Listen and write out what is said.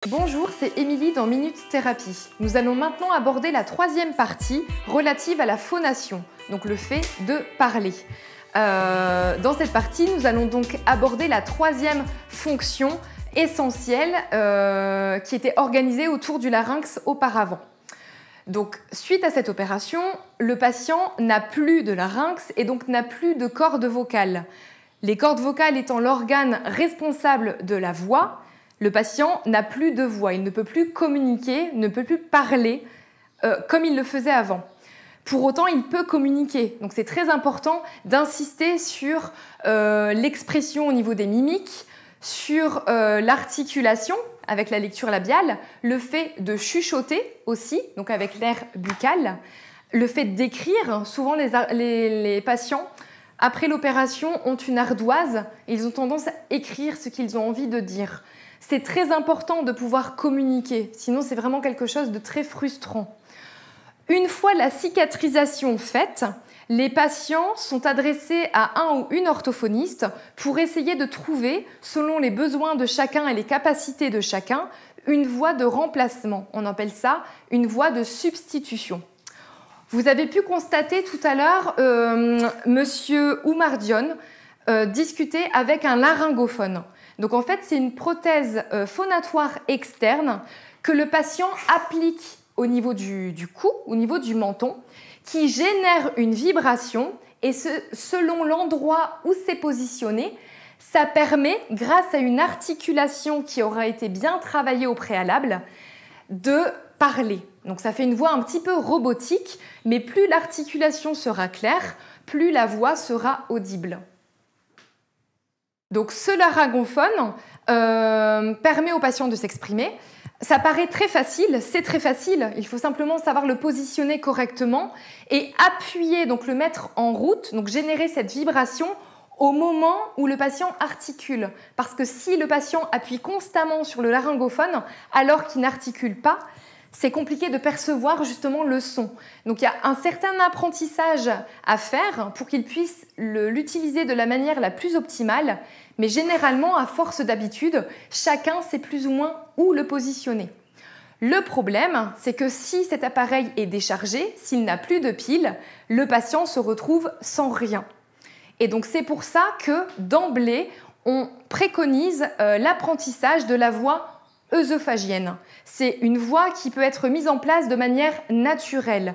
Bonjour, c'est Émilie dans Minute Thérapie. Nous allons maintenant aborder la troisième partie relative à la phonation, donc le fait de parler. Dans cette partie, nous allons donc aborder la troisième fonction essentielle qui était organisée autour du larynx auparavant. Donc, suite à cette opération, le patient n'a plus de larynx et donc n'a plus de cordes vocales. Les cordes vocales étant l'organe responsable de la voix, le patient n'a plus de voix, il ne peut plus communiquer, ne peut plus parler comme il le faisait avant. Pour autant, il peut communiquer. Donc c'est très important d'insister sur l'expression au niveau des mimiques, sur l'articulation avec la lecture labiale, le fait de chuchoter aussi, donc avec l'air buccal, le fait d'écrire. Souvent les patients, après l'opération, ont une ardoise et ils ont tendance à écrire ce qu'ils ont envie de dire. C'est très important de pouvoir communiquer, sinon c'est vraiment quelque chose de très frustrant. Une fois la cicatrisation faite, les patients sont adressés à un ou une orthophoniste pour essayer de trouver, selon les besoins de chacun et les capacités de chacun, une voie de remplacement. On appelle ça une voie de substitution. Vous avez pu constater tout à l'heure Monsieur Oumardione discuter avec un laryngophone. Donc en fait, c'est une prothèse phonatoire externe que le patient applique au niveau du cou, au niveau du menton, qui génère une vibration et selon l'endroit où c'est positionné, ça permet, grâce à une articulation qui aura été bien travaillée au préalable, de parler. Donc ça fait une voix un petit peu robotique, mais plus l'articulation sera claire, plus la voix sera audible. Donc ce laryngophone permet au patient de s'exprimer. Ça paraît très facile, c'est très facile. Il faut simplement savoir le positionner correctement et appuyer, donc le mettre en route, donc générer cette vibration au moment où le patient articule. Parce que si le patient appuie constamment sur le laryngophone alors qu'il n'articule pas, c'est compliqué de percevoir justement le son. Donc il y a un certain apprentissage à faire pour qu'il puisse l'utiliser de la manière la plus optimale, mais généralement, à force d'habitude, chacun sait plus ou moins où le positionner. Le problème, c'est que si cet appareil est déchargé, s'il n'a plus de pile, le patient se retrouve sans rien. Et donc c'est pour ça que d'emblée, on préconise l'apprentissage de la voix œsophagienne. C'est une voix qui peut être mise en place de manière naturelle.